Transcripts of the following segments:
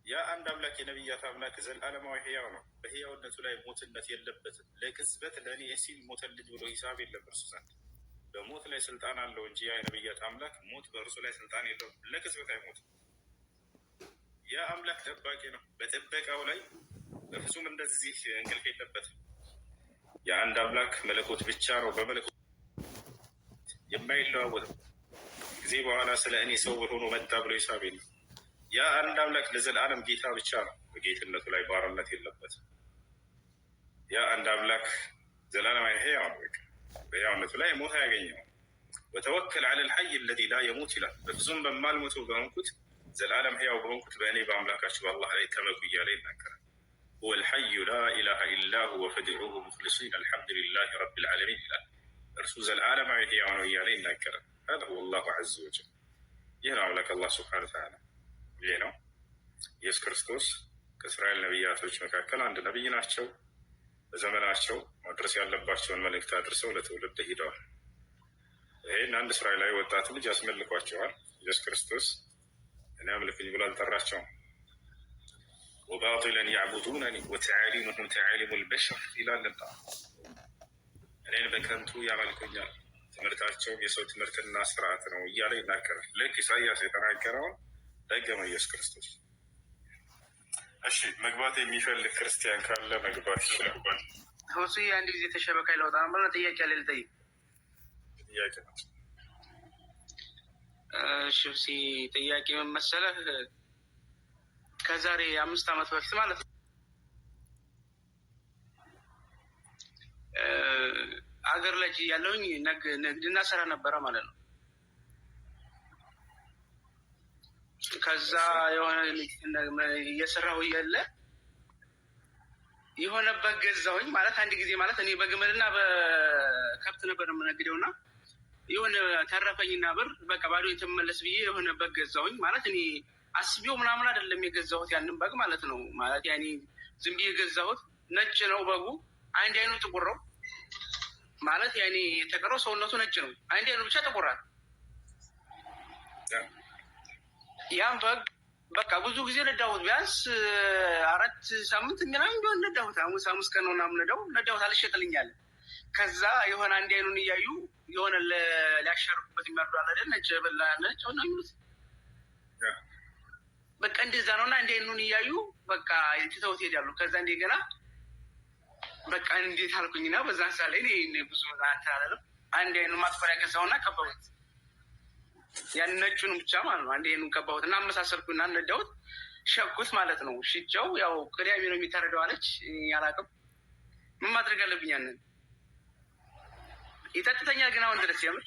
ያ አንድ አምላክ የነቢያት አምላክ ዘላለማዊ ሕያው ነው። በሕያውነቱ ላይ ሞትነት የለበትም። ለቅጽበት ለእኔ ሲል ሞተልኝ ብሎ ሂሳብ የለም እርሱ ዘንድ። በሞት ላይ ስልጣን አለው እንጂ ያ የነቢያት አምላክ ሞት በእርሱ ላይ ስልጣን የለውም። ለቅጽበት አይሞትም። ያ አምላክ ጠባቂ ነው። በጥበቃው ላይ በፍጹም እንደዚህ እንቅልፍ የለበትም። የአንድ አምላክ መለኮት ብቻ ነው በመለኮት የማይለዋወጥም። ጊዜ በኋላ ስለ እኔ ሰው ሆኖ መጣ ብሎ ሂሳብ የለም። ያ አንድ አምላክ ለዘላለም ጌታ ብቻ ነው። በጌትነቱ ላይ ባርነት የለበትም። ያ አንድ አምላክ ዘላለማዊ ሕያው ነው። በሕያውነቱ ላይ ሞት አያገኘው። ወተወከል ዐለ ልሐይ አለዚ ላ የሙት ይላል። በፍጹም በማልሞተው በሆንኩት ዘላለም ሕያው በሆንኩት በእኔ በአምላካችሁ በአላህ ላይ ተመኩ እያለ ይናገራል። ሁወ ልሐዩ ላ ኢላሃ ኢላ ሁወ ፈድዑሁ ሙኽሊሲን አልሐምዱሊላህ ረቢል ዓለሚን ይላል። እርሱ ዘላለማዊ ሕያው ነው እያለ ይናገራል። ሀዛ ሁወ ላሁ ዐዘ ወጀል። ይህ ነው አምላክ አላህ ሱብሓነሁ ወተዓላ። ይህ ነው ኢየሱስ ክርስቶስ ከእስራኤል ነቢያቶች መካከል አንድ ነቢይ ናቸው። በዘመናቸው ማድረስ ያለባቸውን መልእክት አድርሰው ለትውልድ ሂደዋል። ይህን አንድ እስራኤላዊ ወጣት ልጅ ያስመልኳቸዋል። ኢየሱስ ክርስቶስ እኔ አምልኩኝ ብሎ አልጠራቸውም። ወባጢለን ያዕቡዱነኒ ወተዓሊሙሁም ተዓሊሙ ልበሸር ይላልና እኔን በከንቱ ያመልኩኛል፣ ትምህርታቸውም የሰው ትምህርትና ስርዓት ነው እያለ ይናገራል። ልክ ኢሳያስ የተናገረውን ደገመ ኢየሱስ ክርስቶስ። እሺ መግባት የሚፈልግ ክርስቲያን ካለ መግባት ይችላል። ሆሱ አንድ ጊዜ ተሸበካ ይለወጣ ነበር። ጥያቄ አለ ልጠይቅ። ጥያቄ ነው። እሺ ጥያቄ ምን መሰለህ? ከዛሬ 5 ዓመት በፊት ማለት ነው አገር ላይ ያለውኝ ንግድና ስራ ነበረ ማለት ነው። ከዛ የሆነ እየሰራሁ እያለ የሆነ በግ ገዛሁኝ ማለት አንድ ጊዜ ማለት እኔ በግመልና በከብት ነበር የምነግደውና የሆነ ተረፈኝና ብር በቃ ባዶ የተመለስ ብዬ የሆነ በግ ገዛሁኝ ማለት እኔ አስቤው ምናምን አይደለም የገዛሁት ያንን በግ ማለት ነው። ማለት ያኔ ዝም ብዬ የገዛሁት ነጭ ነው በጉ። አንድ አይኑ ጥቁር ነው ማለት ያኔ የተቀረው ሰውነቱ ነጭ ነው። አንድ አይኑ ብቻ ጥቁራል። ያን በግ በቃ ብዙ ጊዜ ነዳሁት። ቢያንስ 4 ሳምንት ምናምን ቢሆን ነዳሁት። ሐሙስ ቀን ነው ምናምን ነዳሁት አልሸጥልኛል። ከዛ የሆነ አንድ አይኑን እያዩ የሆነ ሊያሻርኩበት የሚያርዱ አለ አይደል? ነጭ በላ ነጭ ነው የሚሉት በቃ እንደዛ ነውና አንድ አይኑን እያዩ በቃ ትተውት ሄዳሉ። ከዛ እንደገና በቃ እንዴት አልኩኝና በዛ ሳለ እኔ ብዙ አንተራለም አንድ አይኑን ማጥቆሪያ ገዛውና ቀባሁት። ያን ነጩን ብቻ ማለት ነው። አንድ አይኑን ቀባሁትና አመሳሰልኩና ነዳሁት፣ ሸኩት ማለት ነው። ሽጨው ያው ቅዳሜ ነው የሚታረደው አለች። ያላቅም ምን ማድረግ አለብኝ? ያንን ይጠጥተኛል ግን አሁን ድረስ የምር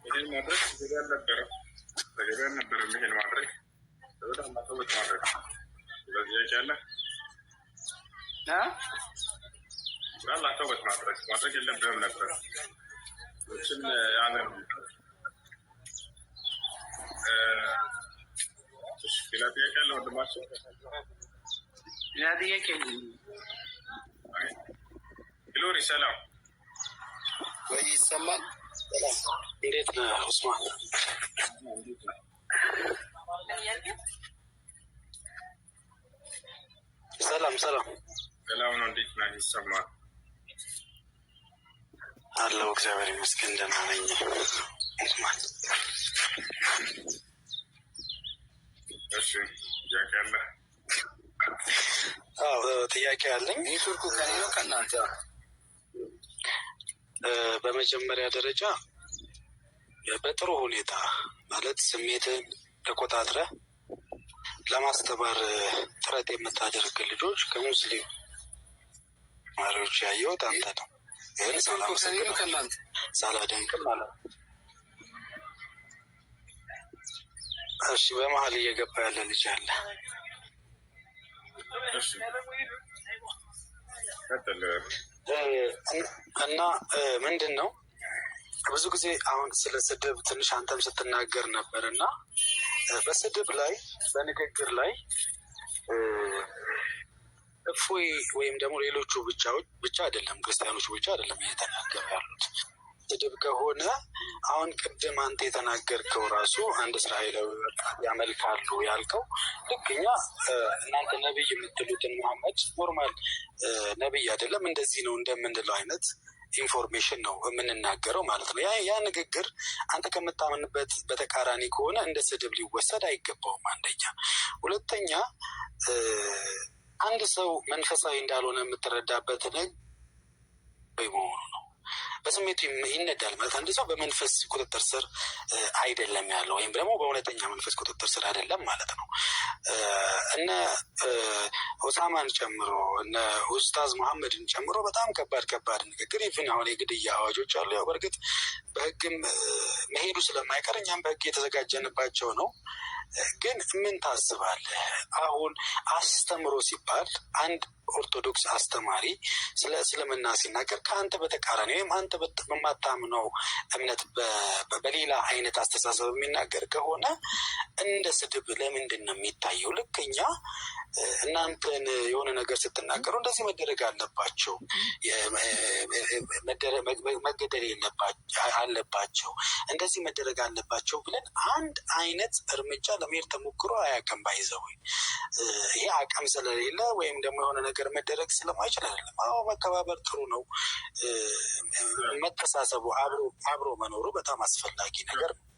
ይሄን ማድረግ ተገቢ ነበር። ይሄን ማድረግ በጣም ማተውት ማድረግ ስለዚህ ያቻለ ራላ ተውበት ማድረግ የለብህም ነበር። እችን ያንን ሌላ ጥያቄ አለ ወንድማቸው? ሌላ ጥያቄ ግሎሪ ሰላም ወይ ይሰማል? እንዴት ነህ ኡስማን? ሰላም ሰላም ነው። እንዴት ነህ? ይሰማል አለው። እግዚአብሔር ይመስገን ደህና ነኝ። ኡስማን እሺ ጥያቄ አለ? አዎ ጥያቄ አለኝ። ኔትወርኩ ከኔ ነው ከእናንተ? በመጀመሪያ ደረጃ በጥሩ ሁኔታ ማለት ስሜትን ተቆጣጥረህ ለማስተማር ጥረት የምታደርግ ልጆች ከሙስሊም ማሪዎች ያየሁት አንተ ነው። ሳላደንቅም ማለት ነው። እሺ በመሀል እየገባ ያለ ልጅ አለ። እና ምንድን ነው ብዙ ጊዜ አሁን ስለ ስድብ ትንሽ አንተም ስትናገር ነበር እና በስድብ ላይ በንግግር ላይ እፎይ ወይም ደግሞ ሌሎቹ ብቻ አይደለም ክርስቲያኖች ብቻ አይደለም እየተናገሩ ያሉት ስድብ ከሆነ አሁን ቅድም አንተ የተናገርከው ራሱ አንድ እስራኤላዊ ያመልካሉ ያልከው ልክ እኛ እናንተ ነቢይ የምትሉትን መሐመድ ኖርማል ነቢይ አይደለም እንደዚህ ነው እንደምንለው አይነት ኢንፎርሜሽን ነው የምንናገረው ማለት ነው። ያ ንግግር አንተ ከምታምንበት በተቃራኒ ከሆነ እንደ ስድብ ሊወሰድ አይገባውም። አንደኛ። ሁለተኛ አንድ ሰው መንፈሳዊ እንዳልሆነ የምትረዳበት መሆኑ ነው። በስሜቱ ይነዳል ማለት አንድ ሰው በመንፈስ ቁጥጥር ስር አይደለም ያለው ወይም ደግሞ በእውነተኛ መንፈስ ቁጥጥር ስር አይደለም ማለት ነው። እነ ኦሳማን ጨምሮ እነ ኡስታዝ መሐመድን ጨምሮ በጣም ከባድ ንግግር ይፍን አሁን የግድያ አዋጆች አሉ። ያው በእርግጥ በህግም መሄዱ ስለማይቀር እኛም በህግ የተዘጋጀንባቸው ነው። ግን ምን ታስባለህ? አሁን አስተምሮ ሲባል አንድ ኦርቶዶክስ አስተማሪ ስለ እስልምና ሲናገር ከአንተ በተቃራኒ ወይም አንተ በማታምነው እምነት በሌላ አይነት አስተሳሰብ የሚናገር ከሆነ እንደ ስድብ ለምንድን ነው የሚታየው? ልክ እኛ እናንተን የሆነ ነገር ስትናገሩ እንደዚህ መደረግ አለባቸው መገደል አለባቸው እንደዚህ መደረግ አለባቸው ብለን አንድ አይነት እርምጃ ለመሄድ ተሞክሮ አያውቅም። ባይዘው ይሄ አቅም ስለሌለ ወይም ደግሞ የሆነ ነገር መደረግ ስለማይችል አይደለም። አዎ መከባበር ጥሩ ነው። መተሳሰቡ አብሮ መኖሩ በጣም አስፈላጊ ነገር ነው።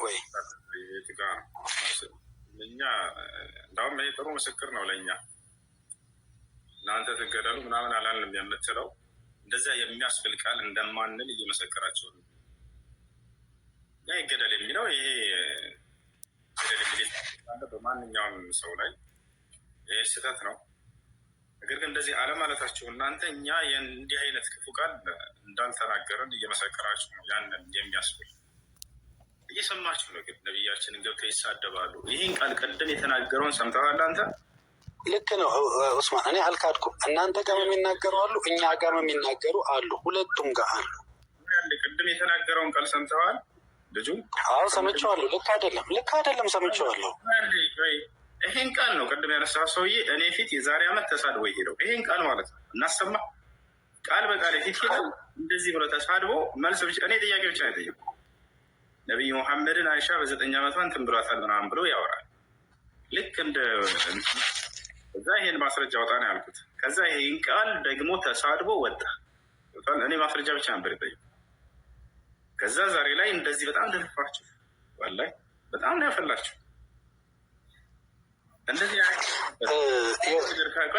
ወይ እኛ እንዳውም ይሄ ጥሩ ምስክር ነው ለእኛ። እናንተ ትገደሉ ምናምን አላልንም የምትለው እንደዚያ የሚያስብል ቃል እንደማንል እየመሰከራቸው ነው። ይገደል የሚለው ይሄ ገደል የሚል በማንኛውም ሰው ላይ ይህ ስህተት ነው። ነገር ግን እንደዚህ አለማለታችሁ እናንተ እኛ እንዲህ አይነት ክፉ ቃል እንዳልተናገረን እየመሰከራችሁ ነው። ያንን የሚያስብል እየሰማችሁ ነው። ግን ነቢያችንን ገብተው ይሳደባሉ። ይህን ቃል ቀደም የተናገረውን ሰምተዋል አንተ? ልክ ነው ኡስማን፣ እኔ አልካድኩም። እናንተ ጋር የሚናገሩ አሉ፣ እኛ ጋር የሚናገሩ አሉ፣ ሁለቱም ጋር አሉ። ቅድም የተናገረውን ቃል ሰምተዋል ልጁ? አዎ ሰምቼዋለሁ። ልክ አይደለም ሰምቼዋለሁ። ይሄን ቃል ነው ቅድም ያነሳው ሰውዬ እኔ ፊት የዛሬ ዓመት ተሳድቦ ይሄደው ይሄን ቃል ማለት ነው። እናሰማ ቃል በቃል ፊት ሄደው እንደዚህ ብሎ ተሳድቦ መልስ ብቻ እኔ ጥያቄ ብቻ ነው የጠየቁ። ነቢይ ሙሐመድን አይሻ በ9 ዓመቷ እንትን ብሏታል ምናምን ብሎ ያወራል። ልክ እንደ እዛ ይሄን ማስረጃ ወጣ ነው ያልኩት። ከዛ ይሄን ቃል ደግሞ ተሳድቦ ወጣ። እኔ ማስረጃ ብቻ ነበር የጠየቁ። ከዛ ዛሬ ላይ እንደዚህ በጣም ተለፋችሁ፣ ወላሂ በጣም ነው ያፈላችሁ። እንደዚህ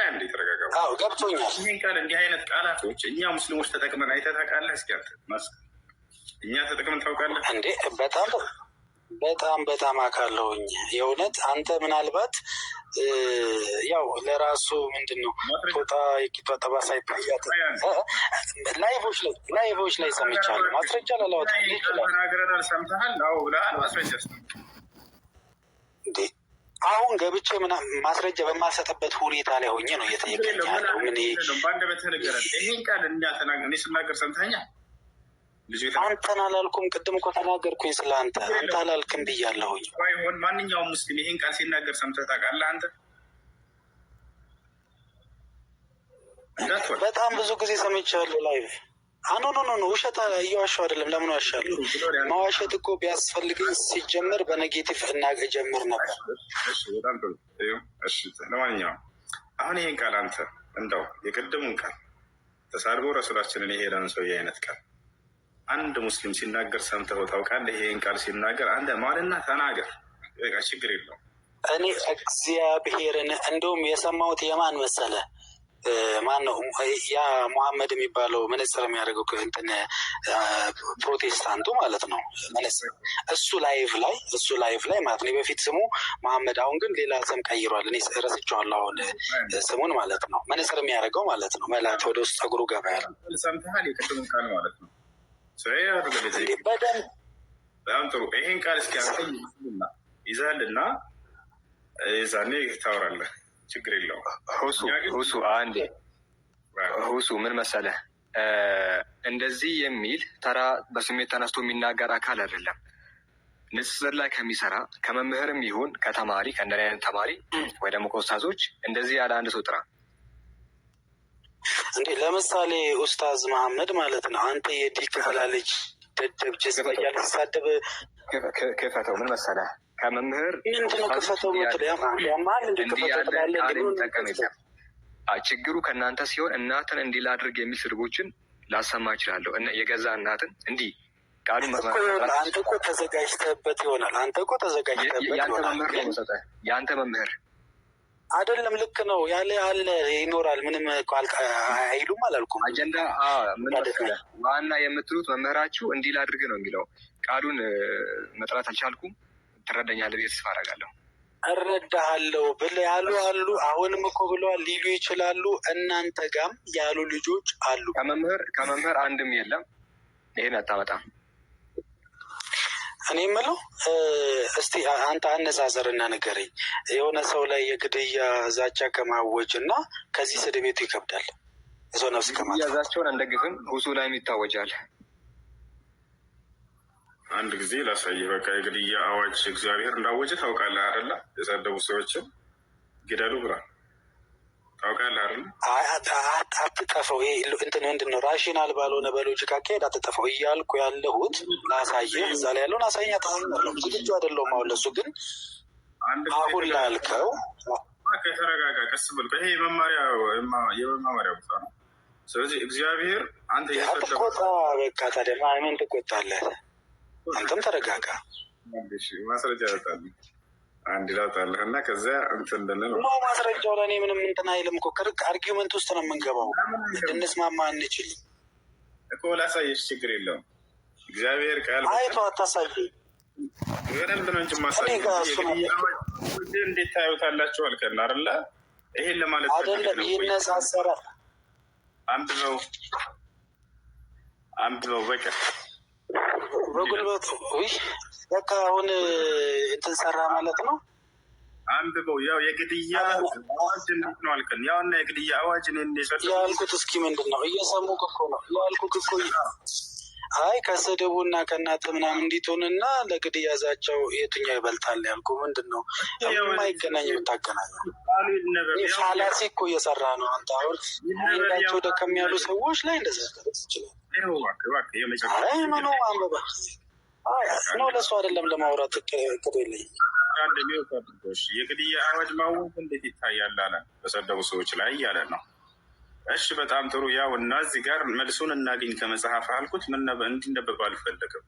አንዴ ተረጋጋ። ገብቶኛል። ይህን ቃል እንዲህ አይነት ቃላቶች እኛ ሙስሊሞች ተጠቅመን አይተህ ታውቃለህ? እስኪ አንተ እኛ ተጠቅመን ታውቃለህ እንዴ? በጣም አውቃለሁኝ። የእውነት አንተ ምናልባት ያው ለራሱ ምንድን ነው ፎጣ የቂጧ ጠባሳ ይታያት ላይቮች ላይ ሰምቻለሁ። ማስረጃ ላላወጣ ተናግረናል። ሰምተሃል? አዎ ብለሃል። ማስረጃ እንዴ? አሁን ገብቼ ማስረጃ በማሰጥበት ሁኔታ ላይ ሆኜ ነው እየጠየቀኝ ያለው። ምን በአንደበትህ ንገረን። ይሄን ቃል እኔ ስናገር ሰምተኸኛል? አንተን አላልኩም። ቅድም እኮ ተናገርኩኝ ስለ አንተ። አንተ አላልክም ብያለሁኝ። ሆን ማንኛውም ሙስሊም ይሄን ቃል ሲናገር ሰምተህ ታውቃለህ አንተ? በጣም ብዙ ጊዜ ሰምቻለሁ ላይቭ። ኖ ውሸት እየዋሸሁ አይደለም። ለምን ዋሻለሁ? መዋሸት እኮ ቢያስፈልግኝ ሲጀምር በኔጌቲቭ ጀምር ነበር። ለማንኛውም አሁን ይሄን ቃል አንተ እንደው የቅድሙን ቃል ተሳድቦ ረሱላችንን የሄደን ሰውዬ አይነት ቃል አንድ ሙስሊም ሲናገር ሰምተው ታውቃለህ? ይሄን ቃል ሲናገር አንተ ማንና ተናገር፣ በቃ ችግር የለውም። እኔ እግዚአብሔርን እንደውም የሰማሁት የማን መሰለ? ማን ነው ያ ሙሐመድ የሚባለው መነጽር የሚያደርገው እንትን ፕሮቴስታንቱ ማለት ነው። እሱ ላይቭ ላይ ማለት ነው። በፊት ስሙ መሐመድ፣ አሁን ግን ሌላ ስም ቀይሯል። እኔ ረስቼዋለሁ አሁን ስሙን ማለት ነው። መነጽር የሚያደርገው ማለት ነው። መላት ወደ ውስጥ ጸጉሩ ገባ ያለ ሰምተሃል? የቅድሙን ቃል ማለት ነው። በጣም ጥሩ። ይሄን ቃል እስኪ ይዛልና ዛኔ ታወራለህ። ችግር የለውም። ሁሱ አንዴ ሁሱ ምን መሰለህ፣ እንደዚህ የሚል ተራ በስሜት ተነስቶ የሚናገር አካል አይደለም። ንጽጽር ላይ ከሚሰራ ከመምህርም ይሁን ከተማሪ ከእንደዚህ አይነት ተማሪ ወይ ደግሞ ከኡስታዞች እንደዚህ ያለ አንድ ሰው ጥራ። እንዴ ለምሳሌ ኡስታዝ መሐመድ ማለት ነው። አንተ የዲክ ፍላለች ደደብ ጅስ እያለ ሲሳደብ ክፈተው። ምን መሰለህ ከመምህር ምንድነው ክፈተው ምትል ያማል እንዲ የሚጠቀም የለም። ችግሩ ከእናንተ ሲሆን እናትን እንዲህ ላድርግ የሚል ስድቦችን ላሰማ እችላለሁ። የገዛ እናትን እንዲህ ቃሉ አንተ እኮ ተዘጋጅተህበት ይሆናል። አንተ እኮ ተዘጋጅተህበት ይሆናል። የአንተ መምህር አይደለም። ልክ ነው ያለ አለ ይኖራል። ምንም አይሉም አላልኩም። አጀንዳ ምን መሰለህ ዋና የምትሉት መምህራችሁ እንዲህ ላድርግ ነው የሚለው። ቃሉን መጥራት አልቻልኩም። ትረዳኛለህ ብዬ ተስፋ አደርጋለሁ። እረዳሃለሁ ብለህ ያሉ አሉ። አሁንም እኮ ብለዋል ሊሉ ይችላሉ። እናንተ ጋም ያሉ ልጆች አሉ። ከመምህር አንድም የለም። ይሄን አታመጣም። እኔ የምለው እስቲ አንተ አነጻጽርና ንገረኝ። የሆነ ሰው ላይ የግድያ ዛቻ ከማወጅ እና ከዚህ ስድብ ቤቱ ይከብዳል። የሰው ነፍስ ከማጥፋት ዛቻውን አንደግፍም። ሁሱ ላይም ይታወጃል። አንድ ጊዜ ላሳይህ። በቃ የግድያ አዋጅ እግዚአብሔር እንዳወጀ ታውቃለህ አይደለ? የሰደቡ ሰዎችን ግደሉ ብሏል። ታውቃለህ አይደለ? አትጠፈው። ይሄ እንትን ምንድን ነው ራሽናል ባልሆነ በሎጂክ አካሄድ አትጠፈው እያልኩ ያለሁት ላሳየህ። እዛ ላይ ያለውን አሳይኝ። አታሳኛለሁ። ዝግጁ አይደለሁም አሁን ለሱ። ግን አሁን ላልከው ከተረጋጋ፣ ቀስ ብል። ይሄ የመማሪያ ቦታ ነው። ስለዚህ እግዚአብሔር አንተ አትቆጣ። በቃ ታዲያ ምን ትቆጣለህ? አንተም ተረጋጋ። ማስረጃ ያወጣል አንድ ላውጣለህ እና ከዚያ እንትን ብንል ነው ማስረጃው ለእኔ ምንም እንትን አይልም እኮ። አርጊመንት ውስጥ ነው የምንገባው። ልንስማማ አንችል እኮ። ላሳየሽ፣ ችግር የለውም። እግዚአብሔር ቃል አይቶ አታሳይ። በደንብ ነው እንጂ ማሳየ እንዴት ታዩታላችሁ አልከን አይደለ? ይሄን ለማለት አይደለም። ይነጻጸራል። አንብበው በቃ በጉልበቱ በቃ አሁን እንትን ሰራ ማለት ነው። አንብበው። ያው የግድያ አዋጅ እንዴት ነው አልከን? ያውና የግድያ አዋጅ እኔ እንደሰጠው ያልኩት እስኪ ምንድን ነው እየሰሙህ እኮ ነው ያልኩት እኮ። አይ ከስድቡና ከእናት ምናምን እንዲትሆንና ለግድያ ዛቻው የትኛው ይበልጣል ያልኩ ምንድን ነው? የማይገናኝ የምታገናኘው ፋላሲ እኮ እየሰራ ነው አንተ። አሁን ቸው ደከም ያሉ ሰዎች ላይ እንደዛ ትችላል። አይ ምኑ አንበባ ነው ለሱ አይደለም ለማውራት እቅድ የለኝም። የግድያ አዋጅ ማወቅ እንዴት ይታያል አለ በሰደቡ ሰዎች ላይ እያለ ነው። እሺ በጣም ጥሩ። ያው እና እዚህ ጋር መልሱን እናገኝ ከመጽሐፍ አልኩት። እንዲነበብ አልፈለግም።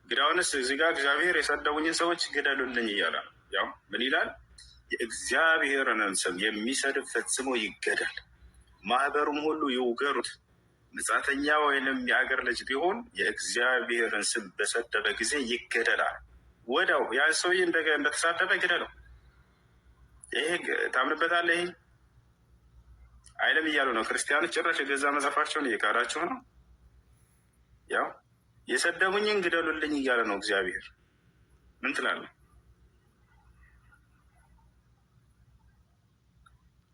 ግዳውንስ እዚህ ጋር እግዚአብሔር የሰደቡኝን ሰዎች ግደሉልኝ እያለ ነው። ያው ምን ይላል? የእግዚአብሔርን ስም የሚሰድብ ፈጽሞ ይገደል፣ ማህበሩም ሁሉ ይውገሩት። ምጻተኛ ወይንም የአገር ልጅ ቢሆን የእግዚአብሔርን ስም በሰደበ ጊዜ ይገደላል። ወዲያው ያ ሰውዬ እንደተሳደበ ግደለው። ይሄ ታምንበታለህ? ይሄ አይለም እያሉ ነው ክርስቲያኖች። ጭራሽ የገዛ መጽሐፋቸውን እየካዳችሁ ነው። ያው የሰደቡኝን ግደሉልኝ እያለ ነው እግዚአብሔር። ምን ትላለህ?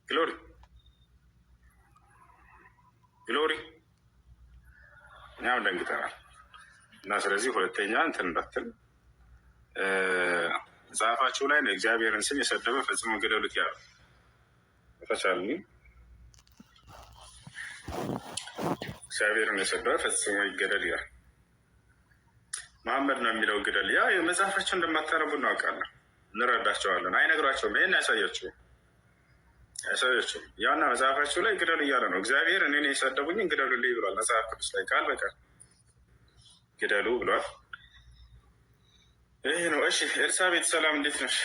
ግሎሪ ያው ደንግጠናል። እና ስለዚህ ሁለተኛ እንትን እንዳትል መጽሐፋችሁ ላይ እግዚአብሔርን ስም የሰደበ ፈጽሞ ግደሉት ያሉ ተቻሉ። እግዚአብሔርን የሰደበ ፈጽሞ ይገደል ይላል። መሐመድ ነው የሚለው ግደል። ያ መጽሐፋቸው እንደማታነቡ እናውቃለን፣ እንረዳቸዋለን። አይነግሯቸውም። ይህን አያሳያቸውም። ያውና መጽሐፋቸው ላይ ግደሉ እያለ ነው እግዚአብሔር። እኔን የሰደቡኝን ግደሉልኝ ብሏል መጽሐፍ ቅዱስ ላይ ቃል በቃል ግደሉ ብሏል። ይህ ነው። እሺ ኤልሳቤት ሰላም፣ እንዴት ነሽ?